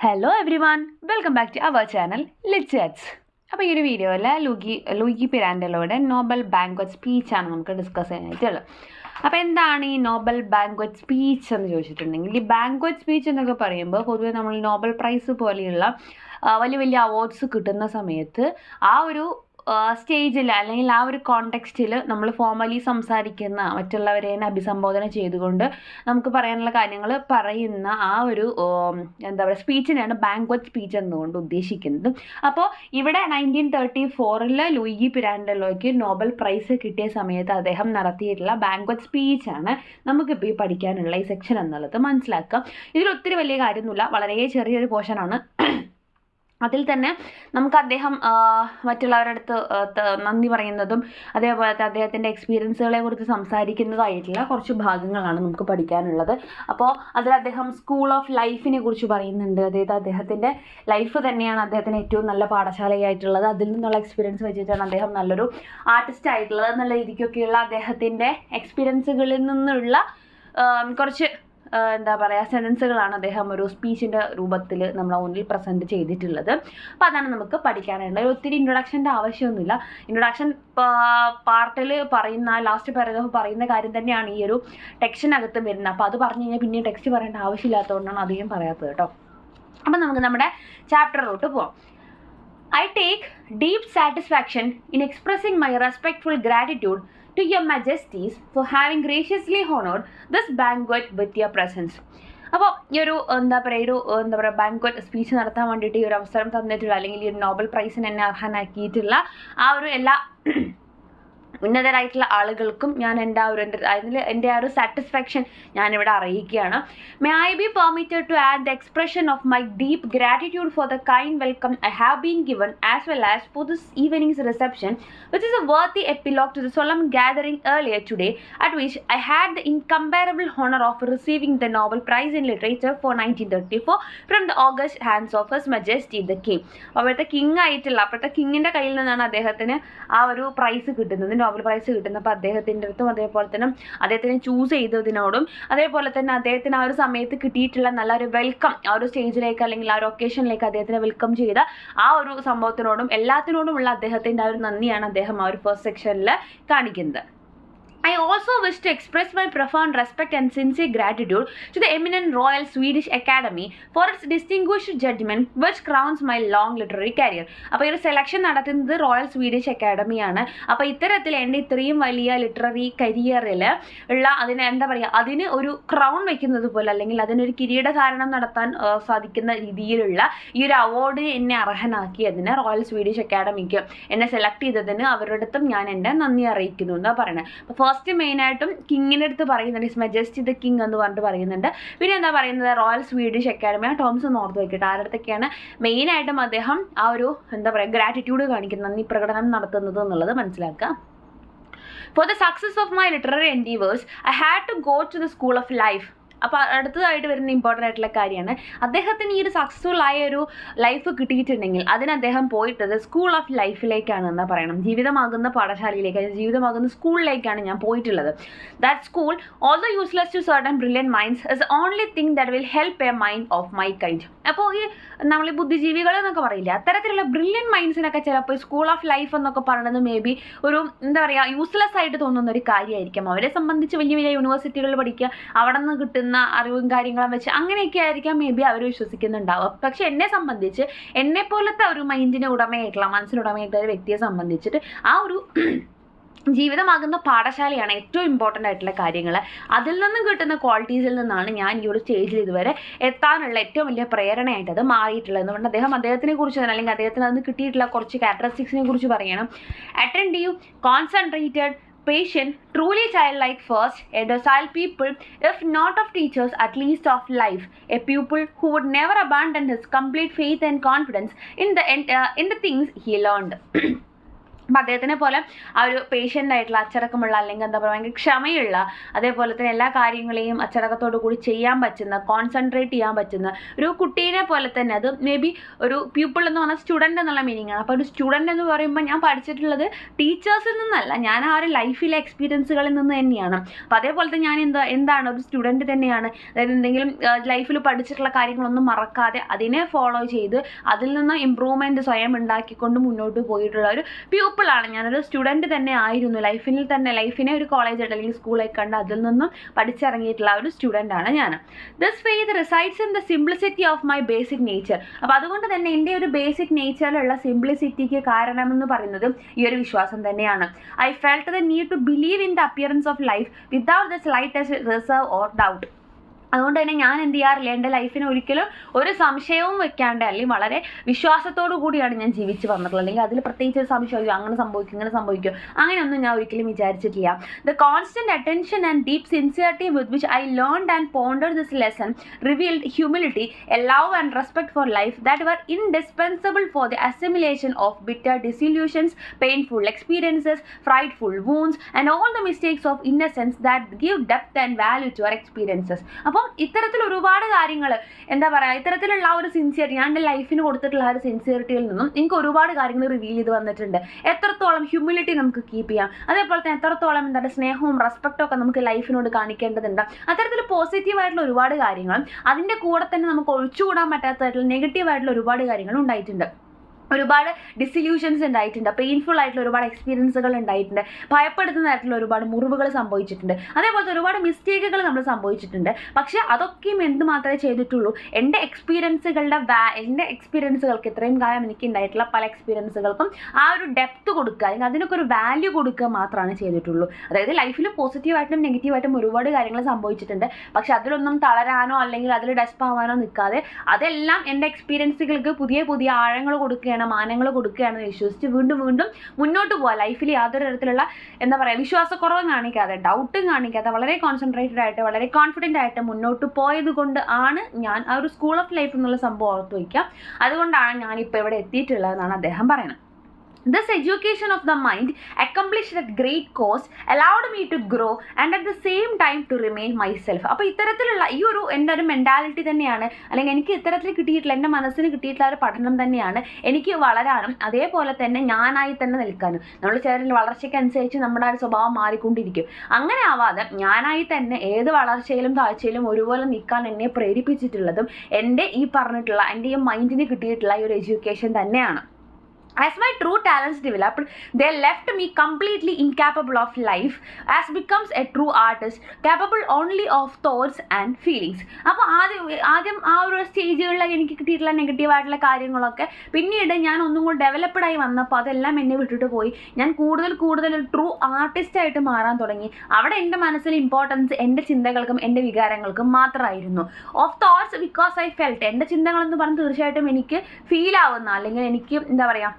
Hello everyone, welcome back to our channel Lits. അപ്പോൾ ഈ ഒരു വീഡിയോയിൽ ലൂയി പിരാൻഡലോയുടെ നോബൽ ബാങ്ക്വറ്റ് സ്പീച്ചാണ് നമുക്ക് ഡിസ്കസ് ചെയ്യാനായിട്ടുള്ളത്. അപ്പോൾ എന്താണ് ഈ നോബൽ ബാങ്ക്വറ്റ് സ്പീച്ച് എന്ന് ചോദിച്ചിട്ടുണ്ടെങ്കിൽ, ഈ ബാങ്ക്വറ്റ് സ്പീച്ച് എന്നൊക്കെ പറയുമ്പോൾ പൊതുവെ നമ്മൾ നോബൽ പ്രൈസ് പോലെയുള്ള വലിയ വലിയ അവാർഡ്സ് കിട്ടുന്ന സമയത്ത് ആ ഒരു സ്റ്റേജിൽ അല്ലെങ്കിൽ ആ ഒരു കോണ്ടെക്സ്റ്റിൽ നമ്മൾ ഫോർമലി സംസാരിക്കുന്ന, മറ്റുള്ളവരെ അഭിസംബോധന ചെയ്തുകൊണ്ട് നമുക്ക് പറയാനുള്ള കാര്യങ്ങൾ പറയുന്ന ആ ഒരു എന്താ പറയുക സ്പീച്ചിനെയാണ് ബാങ്ക്വറ്റ് സ്പീച്ച് എന്നുകൊണ്ട് ഉദ്ദേശിക്കുന്നത്. അപ്പോൾ ഇവിടെ 1934 ലൂയി പിരാൻഡലോയ്ക്ക് നോബൽ പ്രൈസ് കിട്ടിയ സമയത്ത് അദ്ദേഹം നടത്തിയിട്ടുള്ള ബാങ്ക്വറ്റ് സ്പീച്ചാണ് നമുക്കിപ്പോൾ ഈ പഠിക്കാനുള്ള ഈ സെക്ഷൻ എന്നുള്ളത് മനസ്സിലാക്കാം. ഇതിൽ ഒത്തിരി വലിയ കാര്യമൊന്നുമില്ല, വളരെ ചെറിയൊരു പോർഷനാണ്. അതിൽ തന്നെ നമുക്ക് അദ്ദേഹം മറ്റുള്ളവരുടെ അടുത്ത് നന്ദി പറയുന്നതും അതേപോലെ അദ്ദേഹത്തിൻ്റെ എക്സ്പീരിയൻസുകളെ കുറിച്ച് സംസാരിക്കുന്നതായിട്ടുള്ള കുറച്ച് ഭാഗങ്ങളാണ് നമുക്ക് പഠിക്കാനുള്ളത്. അപ്പോൾ അതിൽ അദ്ദേഹം സ്കൂൾ ഓഫ് ലൈഫിനെ കുറിച്ച് പറയുന്നുണ്ട്. അതായത് അദ്ദേഹത്തിൻ്റെ ലൈഫ് തന്നെയാണ് അദ്ദേഹത്തിന് ഏറ്റവും നല്ല പാഠശാലയായിട്ടുള്ളത്. അതിൽ നിന്നുള്ള എക്സ്പീരിയൻസ് വെച്ചിട്ടാണ് അദ്ദേഹം നല്ലൊരു ആർട്ടിസ്റ്റ് ആയിട്ടുള്ളത് എന്നുള്ള രീതിക്കൊക്കെയുള്ള അദ്ദേഹത്തിൻ്റെ എക്സ്പീരിയൻസുകളിൽ നിന്നുള്ള കുറച്ച് എന്താ പറയുക സെൻറ്റൻസുകളാണ് അദ്ദേഹം ഒരു സ്പീച്ചിൻ്റെ രൂപത്തിൽ നമ്മളെ മുന്നിൽ പ്രസൻറ്റ് ചെയ്തിട്ടുള്ളത്. അപ്പോൾ അതാണ് നമുക്ക് പഠിക്കാനുള്ളത്. ഒത്തിരി ഇൻട്രൊഡക്ഷൻ്റെ ആവശ്യമൊന്നുമില്ല. ഇൻട്രൊഡക്ഷൻ പാർട്ടിൽ പറയുന്ന ലാസ്റ്റ് പാരഗ്രാഫ് പറയുന്ന കാര്യം തന്നെയാണ് ഈ ഒരു ടെക്സ്റ്റിനകത്ത് വരുന്നത്. അപ്പോൾ അത് പറഞ്ഞു കഴിഞ്ഞാൽ പിന്നെ ടെക്സ്റ്റ് പറയേണ്ട ആവശ്യമില്ലാത്തതുകൊണ്ടാണ് അധികം പറയാത്തത് കേട്ടോ. അപ്പം നമുക്ക് നമ്മുടെ ചാപ്റ്ററിലോട്ട് പോവാം. I take deep satisfaction in expressing my respectful gratitude to your majesties for having graciously honored this banquet with your presence. അപ്പോൾ ഈ ഒരു എന്താ പറയുക ബാങ്ക്വറ്റ് സ്പീച്ച് നടത്താൻ വേണ്ടിയിട്ട് ഈ ഒരു അവസരം തന്നിട്ടുള്ള, അല്ലെങ്കിൽ ഈ ഒരു നോബൽ പ്രൈസിന് എന്നെ അർഹനാക്കിയിട്ടുള്ള ആ ഒരു എല്ലാ ഉന്നതരായിട്ടുള്ള ആളുകൾക്കും ഞാൻ എൻ്റെ ആ ഒരു സാറ്റിസ്ഫാക്ഷൻ ഞാനിവിടെ അറിയിക്കുകയാണ്. May I be permitted to add the expression of my deep gratitude for the kind welcome I have been given as well as for this evening's reception which is a worthy epilogue to the solemn gathering earlier today at which I had the incomparable honor of receiving the Nobel Prize in Literature for 1934 from the august hands of His Majesty the King. അവിടുത്തെ king ആയിട്ടുള്ള അപ്പോഴത്തെ കിങ്ങിൻ്റെ കയ്യിൽ നിന്നാണ് അദ്ദേഹത്തിന് ആ ഒരു price കിട്ടുന്നത്, Nobel prize കിട്ടുന്നത്. അപ്പോൾ അദ്ദേഹത്തിൻ്റെ അടുത്തും അതേപോലെ തന്നെ അദ്ദേഹത്തിനെ ചൂസ് ചെയ്തതിനോടും അതേപോലെ തന്നെ അദ്ദേഹത്തിന് ആ ഒരു സമയത്ത് കിട്ടിയിട്ടുള്ള നല്ലൊരു വെൽക്കം, ആ ഒരു സ്റ്റേജിലേക്ക് അല്ലെങ്കിൽ ആ ഒരു ഒക്കേഷനിലേക്ക് അദ്ദേഹത്തിനെ വെൽക്കം ചെയ്ത ആ ഒരു സംഭവത്തിനോടും എല്ലാത്തിനോടുമുള്ള അദ്ദേഹത്തിൻ്റെ ആ ഒരു നന്ദിയാണ് അദ്ദേഹം ആ ഒരു ഫസ്റ്റ് സെക്ഷനിൽ കാണിക്കുന്നത്. I also wish to express my profound respect and sincere gratitude to the eminent Royal Swedish Academy for its distinguished judgment which crowns my long literary career. അപ്പോൾ ഈ ഒരു സെലക്ഷൻ നടത്തുന്നത് റോയൽ സ്വീഡിഷ് അക്കാഡമിയാണ്. അപ്പോൾ ഇത്തരത്തിൽ എൻ്റെ ഇത്രയും വലിയ ലിറ്റററി കരിയറിൽ ഉള്ള അതിന് ഒരു ക്രൗൺ വയ്ക്കുന്നത് പോലെ, അല്ലെങ്കിൽ അതിനൊരു കിരീടധാരണം നടത്താൻ സാധിക്കുന്ന രീതിയിലുള്ള ഈ ഒരു അവാർഡ് എന്നെ അർഹനാക്കിയതിന് റോയൽ സ്വീഡിഷ് അക്കാഡമിക്ക് എന്നെ സെലക്ട് ചെയ്തതിന് അവരുടെ അടുത്തും ഞാൻ എൻ്റെ നന്ദി അറിയിക്കുന്നു എന്നാണ് പറയുന്നത്. അപ്പോൾ ഫസ്റ്റ് മെയിനായിട്ടും കിങ്ങിൻ്റെ അടുത്ത് പറയുന്നുണ്ട്, ഹിസ് മജസ്റ്റി ദ കിങ് എന്ന് പറഞ്ഞിട്ട് പറയുന്നുണ്ട്. പിന്നെ എന്താ പറയുന്നത്, റോയൽ സ്വീഡിഷ് അക്കാഡമി. ആ ടേംസ് ഒന്ന് ഓർത്ത് വയ്ക്കട്ടെ. ആരുടെ അടുത്തൊക്കെയാണ് മെയിനായിട്ടും അദ്ദേഹം ആ ഒരു ഗ്രാറ്റിറ്റ്യൂഡ് കാണിക്കുന്നത്, നന്ദി പ്രകടനം നടത്തുന്നത് എന്നുള്ളത് മനസ്സിലാക്കുക. For the success of my literary endeavors, I had to go to the school of life. അപ്പോൾ അടുത്തതായിട്ട് വരുന്ന ഇമ്പോർട്ടൻ്റ് ആയിട്ടുള്ള കാര്യമാണ്, അദ്ദേഹത്തിന് ഈ ഒരു സക്സസ്ഫുൾ ആയ ഒരു ലൈഫ് കിട്ടിയിട്ടുണ്ടെങ്കിൽ അതിന് അദ്ദേഹം പോയിട്ടത് സ്കൂൾ ഓഫ് ലൈഫിലേക്കാണ് എന്ന് പറയണം. ജീവിതമാകുന്ന പാഠശാലയിലേക്ക്, ജീവിതമാകുന്ന സ്കൂളിലേക്കാണ് ഞാൻ പോയിട്ടുള്ളത്. That school, although useless to certain brilliant minds, is only thing that will help a mind of my kind. അപ്പോൾ ഈ നമ്മൾ ഈ ബുദ്ധിജീവികൾ എന്നൊക്കെ പറയില്ല, അത്തരത്തിലുള്ള ബ്രില്യൻ മൈൻഡ്സിനൊക്കെ ചിലപ്പോൾ സ്കൂൾ ഓഫ് ലൈഫ് എന്നൊക്കെ പറയുന്നത് മേ ബി ഒരു യൂസ്ലെസ് ആയിട്ട് തോന്നുന്ന ഒരു കാര്യമായിരിക്കും. അവരെ സംബന്ധിച്ച് വലിയ വലിയ യൂണിവേഴ്സിറ്റികളിൽ പഠിക്കുക, അവിടെ നിന്ന് കിട്ടുന്ന അറിവും കാര്യങ്ങളും വെച്ച് അങ്ങനെയൊക്കെ ആയിരിക്കാം മേ ബി അവർ വിശ്വസിക്കുന്നുണ്ടാവുക. പക്ഷെ എന്നെ സംബന്ധിച്ച്, എന്നെ പോലത്തെ ഒരു മൈൻഡിന് ഉടമയായിട്ടുള്ള, മനസ്സിനുടമയായിട്ടുള്ള ഒരു വ്യക്തിയെ സംബന്ധിച്ചിട്ട് ആ ഒരു ജീവിതമാകുന്ന പാഠശാലയാണ് ഏറ്റവും ഇമ്പോർട്ടൻ്റ് ആയിട്ടുള്ള കാര്യങ്ങൾ. അതിൽ നിന്നും കിട്ടുന്ന ക്വാളിറ്റീസിൽ നിന്നാണ് ഞാൻ ഈ ഒരു സ്റ്റേജിൽ ഇതുവരെ എത്താനുള്ള ഏറ്റവും വലിയ പ്രേരണയായിട്ട് അത് മാറിയിട്ടുള്ളത്. അതുകൊണ്ട് അദ്ദേഹത്തിനെ കുറിച്ച് അല്ലെങ്കിൽ അദ്ദേഹത്തിന് അതിന് കിട്ടിയിട്ടുള്ള കുറച്ച് ക്യാരക്ടറിസ്റ്റിക്സിനെ കുറിച്ച് പറയണം. Attentive, concentrated, patient, truly childlike first, a docile pupil, if not of teachers, at least of life, a pupil who would never abandon his complete faith and confidence in the things he learned. അപ്പം അദ്ദേഹത്തിനെ പോലെ ആ ഒരു patient ആയിട്ടുള്ള അച്ചടക്കമുള്ള അല്ലെങ്കിൽ എന്താ പറയുക ഭയങ്കര ക്ഷമയുള്ള അതേപോലെ തന്നെ എല്ലാ കാര്യങ്ങളെയും അച്ചടക്കത്തോടു കൂടി ചെയ്യാൻ പറ്റുന്ന കോൺസെൻട്രേറ്റ് ചെയ്യാൻ പറ്റുന്ന ഒരു കുട്ടീനെ പോലെ തന്നെ അത് മേ ബി ഒരു പ്യൂപ്പിൾ എന്ന് പറഞ്ഞാൽ സ്റ്റുഡൻ്റ് എന്നുള്ള മീനിങ് ആണ്. അപ്പോൾ ഒരു സ്റ്റുഡൻ്റ് എന്ന് പറയുമ്പോൾ ഞാൻ പഠിച്ചിട്ടുള്ളത് ടീച്ചേഴ്സിൽ നിന്നല്ല, ഞാൻ ആ ഒരു ലൈഫിലെ എക്സ്പീരിയൻസുകളിൽ നിന്ന് തന്നെയാണ്. അപ്പോൾ അതേപോലെ തന്നെ ഞാൻ എന്താണ് ഒരു സ്റ്റുഡൻറ്റ് തന്നെയാണ്. അതായത് എന്തെങ്കിലും ലൈഫിൽ പഠിച്ചിട്ടുള്ള കാര്യങ്ങളൊന്നും മറക്കാതെ അതിനെ ഫോളോ ചെയ്ത് അതിൽ നിന്ന് ഇമ്പ്രൂവ്മെൻറ്റ് സ്വയം ഉണ്ടാക്കിക്കൊണ്ട് മുന്നോട്ട് പോയിട്ടുള്ള ഒരു പ്യൂപ്പിളാണ്. ഞാനൊരു സ്റ്റുഡൻറ്റ് തന്നെ ആയിരുന്നു. ലൈഫിനെ ഒരു കോളേജായിട്ട് അല്ലെങ്കിൽ സ്കൂളായിട്ട് കണ്ട് അതിൽ നിന്നും പഠിച്ചിറങ്ങിയിട്ടുള്ള ഒരു സ്റ്റുഡൻ്റാണ് ഞാൻ. This faith resides in the simplicity of my basic nature. അപ്പോൾ അതുകൊണ്ട് തന്നെ എൻ്റെ ഒരു ബേസിക് നേച്ചറിലുള്ള സിംപ്ലിസിറ്റിക്ക് കാരണമെന്ന് പറയുന്നത് ഈ ഒരു വിശ്വാസം തന്നെയാണ്. I felt the need to believe in the appearance of life without the slightest reserve or doubt. അതുകൊണ്ട് തന്നെ ഞാൻ എന്ത് ചെയ്യാറില്ല, എൻ്റെ ലൈഫിന് ഒരിക്കലും ഒരു സംശയവും വെക്കാണ്ട് അല്ലെങ്കിൽ വളരെ വിശ്വാസത്തോടു കൂടിയാണ് ഞാൻ ജീവിച്ച് വന്നിട്ടുള്ളത്. അല്ലെങ്കിൽ അതിൽ പ്രത്യേകിച്ച് ഒരു സംശയം അങ്ങനെ സംഭവിക്കും ഇങ്ങനെ സംഭവിക്കും അങ്ങനെയൊന്നും ഞാൻ ഒരിക്കലും വിചാരിച്ചിട്ടില്ല. The constant attention and deep sincerity with which I learned and pondered this lesson revealed humility, a love and respect for life that were indispensable for the assimilation of bitter disillusions, painful experiences, frightful wounds and all the mistakes of innocence that give depth and value to our experiences. അപ്പോൾ ഇത്തരത്തിൽ ഒരുപാട് കാര്യങ്ങൾ എന്താ പറയുക, ഇത്തരത്തിലുള്ള ആ ഒരു sincerity, ഞാൻ എൻ്റെ ലൈഫിന് കൊടുത്തിട്ടുള്ള ആ ഒരു സിൻസിയറിറ്റിയിൽ നിന്നും എനിക്ക് ഒരുപാട് കാര്യങ്ങൾ റിവീൽ ചെയ്ത് വന്നിട്ടുണ്ട്. എത്രത്തോളം ഹ്യൂമിലിറ്റി നമുക്ക് കീപ്പ് ചെയ്യാം, അതേപോലെ തന്നെ എത്രത്തോളം എന്താണ് സ്നേഹവും റെസ്പെക്റ്റും ഒക്കെ നമുക്ക് ലൈഫിനോട് കാണിക്കേണ്ടതുണ്ട്. അത്തരത്തിൽ പോസിറ്റീവായിട്ടുള്ള ഒരുപാട് കാര്യങ്ങളും അതിൻ്റെ കൂടെ തന്നെ നമുക്ക് ഒഴിച്ചുകൂടാൻ പറ്റാത്തതായിട്ടുള്ള നെഗറ്റീവായിട്ടുള്ള ഒരുപാട് കാര്യങ്ങളും ഉണ്ടായിട്ടുണ്ട്. ഒരുപാട് ഡിസില്യൂഷൻസ് ഉണ്ടായിട്ടുണ്ട്, പെയിൻഫുൾ ആയിട്ടുള്ള ഒരുപാട് എക്സ്പീരിയൻസുകൾ ഉണ്ടായിട്ടുണ്ട്, ഭയപ്പെടുത്തുന്നതായിട്ടുള്ള ഒരുപാട് മുറിവുകൾ സംഭവിച്ചിട്ടുണ്ട്, അതേപോലത്തെ ഒരുപാട് മിസ്റ്റേക്കുകൾ നമ്മൾ സംഭവിച്ചിട്ടുണ്ട്. പക്ഷേ അതൊക്കെയും എന്ത് മാത്രമേ ചെയ്തിട്ടുള്ളൂ, എൻ്റെ എക്സ്പീരിയൻസുകൾക്ക് ഇത്രയും കാലം എനിക്ക് ഉണ്ടായിട്ടുള്ള പല എക്സ്പീരിയൻസുകൾക്കും ആ ഒരു ഡെപ്ത് കൊടുക്കുക അല്ലെങ്കിൽ അതിനൊക്കെ ഒരു വാല്യൂ കൊടുക്കുക മാത്രമാണ് ചെയ്തിട്ടുള്ളൂ. അതായത് ലൈഫിൽ പോസിറ്റീവായിട്ടും നെഗറ്റീവായിട്ടും ഒരുപാട് കാര്യങ്ങൾ സംഭവിച്ചിട്ടുണ്ട്. പക്ഷെ അതിലൊന്നും തളരാനോ അല്ലെങ്കിൽ അതിൽ ഡെസ്പ് ആവാനോ നിൽക്കാതെ അതെല്ലാം എൻ്റെ എക്സ്പീരിയൻസുകൾക്ക് പുതിയ പുതിയ ആഴങ്ങൾ കൊടുക്കുകയാണ്, മാനങ്ങൾ കൊടുക്കുകയാണെന്ന് വിശ്വസിച്ച് വീണ്ടും വീണ്ടും മുന്നോട്ട് പോകാം. ലൈഫിൽ യാതൊരു തരത്തിലുള്ള എന്താ പറയുക വിശ്വാസക്കുറവും കാണിക്കാതെ ഡൗട്ടും കാണിക്കാതെ വളരെ കോൺസെൻട്രേറ്റഡ് ആയിട്ട് വളരെ കോൺഫിഡൻ്റ് ആയിട്ട് മുന്നോട്ട് പോയത് കൊണ്ട് ആണ് ഞാൻ ആ ഒരു സ്കൂൾ ഓഫ് ലൈഫ് എന്നുള്ള സംഭവം ഓർത്ത് വയ്ക്കുക. അതുകൊണ്ടാണ് ഞാനിപ്പോൾ ഇവിടെ എത്തിയിട്ടുള്ളതെന്നാണ് അദ്ദേഹം പറയുന്നത്. This education of the mind, accomplished at great cost, allowed me to grow and at the same time to remain myself. അപ്പോൾ ഇത്തരത്തിലുള്ള ഈ ഒരു എൻ്റെ ഒരു മെൻറ്റാലിറ്റി തന്നെയാണ്, അല്ലെങ്കിൽ എനിക്ക് ഇത്തരത്തിൽ കിട്ടിയിട്ടുള്ള എൻ്റെ മനസ്സിന് കിട്ടിയിട്ടുള്ള ഒരു പഠനം തന്നെയാണ് എനിക്ക് വളരാനും അതേപോലെ തന്നെ ഞാനായി തന്നെ നിൽക്കാനും. നമ്മൾ ചേരുന്ന വളർച്ചയ്ക്കനുസരിച്ച് നമ്മുടെ ആ ഒരു സ്വഭാവം മാറിക്കൊണ്ടിരിക്കും. അങ്ങനെ ആവാതെ ഞാനായി തന്നെ ഏത് വളർച്ചയിലും താഴ്ചയിലും ഒരുപോലെ നിൽക്കാൻ എന്നെ പ്രേരിപ്പിച്ചിട്ടുള്ളതും എൻ്റെ ഈ പറഞ്ഞിട്ടുള്ള എൻ്റെ ഈ മൈൻഡിന് കിട്ടിയിട്ടുള്ള ഈ ഒരു എഡ്യൂക്കേഷൻ തന്നെയാണ്. As my true talents developed, they left me completely incapable of life, as becomes a true artist, capable only of thoughts and feelings. അപ്പോൾ ആദ്യം ആ ഒരു സ്റ്റേജുകളിൽ എനിക്ക് കിട്ടിയിട്ടുള്ള നെഗറ്റീവായിട്ടുള്ള കാര്യങ്ങളൊക്കെ പിന്നീട് ഞാൻ ഒന്നും കൂടി ഡെവലപ്ഡായി വന്നപ്പോൾ അതെല്ലാം എന്നെ വിട്ടിട്ട് പോയി. ഞാൻ കൂടുതൽ ഒരു ട്രൂ ആർട്ടിസ്റ്റായിട്ട് മാറാൻ തുടങ്ങി. അവിടെ എൻ്റെ മനസ്സിൽ ഇമ്പോർട്ടൻസ് എൻ്റെ ചിന്തകൾക്കും എൻ്റെ വികാരങ്ങൾക്കും മാത്രമായിരുന്നു. Of thoughts because I felt, എൻ്റെ ചിന്തകളെന്ന് പറഞ്ഞ് തീർച്ചയായിട്ടും എനിക്ക് ഫീൽ ആവുന്ന അല്ലെങ്കിൽ എനിക്ക് എന്താ പറയുക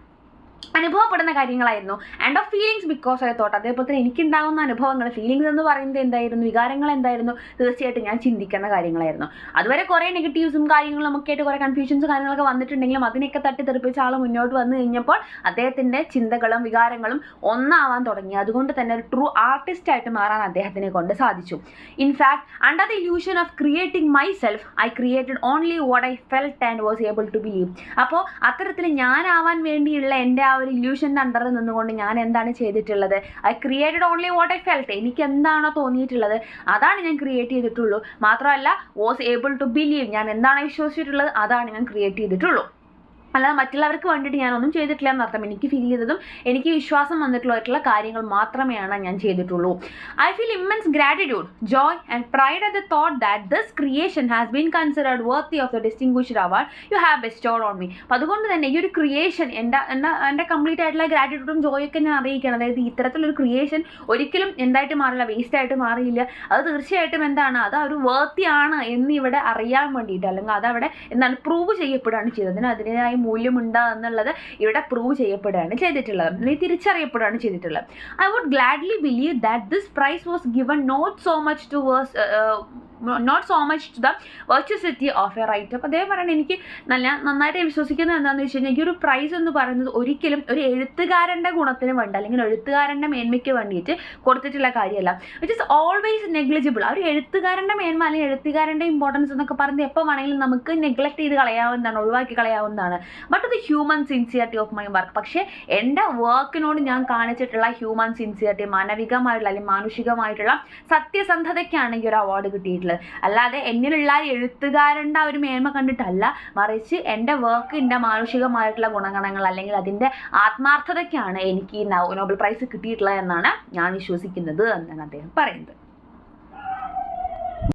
അനുഭവപ്പെടുന്ന കാര്യങ്ങളായിരുന്നു. And of feelings because I thought, അതേപോലെ തന്നെ എനിക്കുണ്ടാകുന്ന അനുഭവങ്ങൾ, ഫീലിങ്സ് എന്ന് പറയുന്നത് എന്തായിരുന്നു, വികാരങ്ങൾ എന്തായിരുന്നു, തീർച്ചയായിട്ടും ഞാൻ ചിന്തിക്കുന്ന കാര്യങ്ങളായിരുന്നു. അതുവരെ കുറേ നെഗറ്റീവ്സും കാര്യങ്ങളും ഒക്കെ ആയിട്ട് കുറേ കൺഫ്യൂഷൻസ് കാര്യങ്ങളൊക്കെ വന്നിട്ടുണ്ടെങ്കിലും അതിനൊക്കെ തട്ടിത്തെറിപ്പിച്ച ആൾ മുന്നോട്ട് വന്നു കഴിഞ്ഞപ്പോൾ അദ്ദേഹത്തിൻ്റെ ചിന്തകളും വികാരങ്ങളും ഒന്നാവാൻ തുടങ്ങി. അതുകൊണ്ട് തന്നെ ഒരു ട്രൂ ആർട്ടിസ്റ്റായിട്ട് മാറാൻ അദ്ദേഹത്തിനെ കൊണ്ട് സാധിച്ചു. In fact under the illusion of creating myself I created only what I felt and was able to believe. അപ്പോൾ അത്തരത്തിൽ ഞാനാവാൻ വേണ്ടിയുള്ള എൻ്റെ ആ ഒരു ഇല്യൂഷൻ്റെ അണ്ടറിൽ നിന്നുകൊണ്ട് ഞാൻ എന്താണ് ചെയ്തിട്ടുള്ളത്, I created only what I felt, എനിക്ക് എന്താണോ തോന്നിയിട്ടുള്ളത് അതാണ് ഞാൻ ക്രിയേറ്റ് ചെയ്തിട്ടുള്ളൂ. മാത്രമല്ല വാസ് ഏബിൾ ടു ബിലീവ്, ഞാൻ എന്താണ് വിശ്വസിച്ചിട്ടുള്ളത് അതാണ് ഞാൻ ക്രിയേറ്റ് ചെയ്തിട്ടുള്ളൂ. അല്ലാതെ മറ്റുള്ളവർക്ക് വേണ്ടിയിട്ട് ഞാനൊന്നും ചെയ്തിട്ടില്ല എന്നർത്ഥം. എനിക്ക് ഫീൽ ചെയ്തതും എനിക്ക് വിശ്വാസം വന്നിട്ടുള്ള കാര്യങ്ങൾ മാത്രമേയാണ് ഞാൻ ചെയ്തിട്ടുള്ളൂ. I feel immense gratitude, Joy and pride at the thought that this creation has been considered worthy of the distinguished award you have bestowed on me. അപ്പോൾ അതുകൊണ്ട് തന്നെ ഈ ഒരു ക്രിയേഷൻ എൻ്റെ കംപ്ലീറ്റ് ആയിട്ടുള്ള ഗ്രാറ്റിറ്റ്യൂഡും ജോയൊക്കെ ഞാൻ അറിയിക്കുകയാണ്. അതായത് ഇത്തരത്തിലൊരു ക്രിയേഷൻ ഒരിക്കലും എന്തായിട്ട് മാറില്ല, വേസ്റ്റ് ആയിട്ട് മാറിയില്ല. അത് തീർച്ചയായിട്ടും എന്താണ്, അത് ഒരു വർത്തിയാണ് എന്നിവിടെ അറിയാൻ വേണ്ടിയിട്ട്, അല്ലെങ്കിൽ അതവിടെ എന്താണ് പ്രൂവ് ചെയ്യപ്പെടുകയാണ് ചെയ്തത്. അതിൻ്റെതായ മൂല്യമുണ്ട് എന്നുള്ളത് ഇവിടെ പ്രൂവ് ചെയ്യപ്പെടുകയാണ് ചെയ്തിട്ടുള്ളത്, അല്ലെങ്കിൽ തിരിച്ചറിയപ്പെടുകയാണ് ചെയ്തിട്ടുള്ളത്. I would gladly believe that this prize was given not so much not so much to the virtuosity of a writer. അപ്പോൾ അദ്ദേഹം പറയുന്നത് എനിക്ക് നന്നായിട്ട് വിശ്വസിക്കുന്നത് എന്താണെന്ന് വെച്ച് കഴിഞ്ഞാൽ ഈ ഒരു പ്രൈസ് എന്ന് പറയുന്നത് ഒരിക്കലും ഒരു എഴുത്തുകാരൻ്റെ ഗുണത്തിന് വേണ്ടി അല്ലെങ്കിൽ എഴുത്തുകാരൻ്റെ മേന്മയ്ക്ക് വേണ്ടിയിട്ട് കൊടുത്തിട്ടുള്ള കാര്യമല്ല. It is always negligible. ആ ഒരു എഴുത്തുകാരൻ്റെ മേന്മ അല്ലെങ്കിൽ എഴുത്തുകാരൻ്റെ ഇമ്പോർട്ടൻസ് എന്നൊക്കെ പറയുന്നത് എപ്പോൾ വേണമെങ്കിലും നമുക്ക് നെഗ്ലക്ട് ചെയ്ത് കളയാവുന്നതാണ്, ഒഴിവാക്കി കളയാവുന്നതാണ്. But the human sincerity of my work, പക്ഷേ എൻ്റെ വർക്കിനോട് ഞാൻ കാണിച്ചിട്ടുള്ള ഹ്യൂമൻ സിൻസിയറിറ്റി, മാനവികമായിട്ടുള്ള അല്ലെങ്കിൽ മാനുഷികമായിട്ടുള്ള സത്യസന്ധതയ്ക്കാണ് ഈ ഒരു അവാർഡ് കിട്ടിയിട്ടുള്ളത്. അല്ലാതെ എന്നിലുള്ള എഴുത്തുകാരൻ്റെ ആ ഒരു മേന്മ കണ്ടിട്ടല്ല, മറിച്ച് എൻ്റെ വർക്കിൻ്റെ മാനുഷികമായിട്ടുള്ള ഗുണഗണങ്ങൾ അല്ലെങ്കിൽ അതിൻ്റെ ആത്മാർത്ഥതയ്ക്കാണ് എനിക്ക് ഈ നോബൽ പ്രൈസ് കിട്ടിയിട്ടുള്ളത് എന്നാണ് ഞാൻ വിശ്വസിക്കുന്നത് എന്നാണ് അദ്ദേഹം പറയുന്നത്.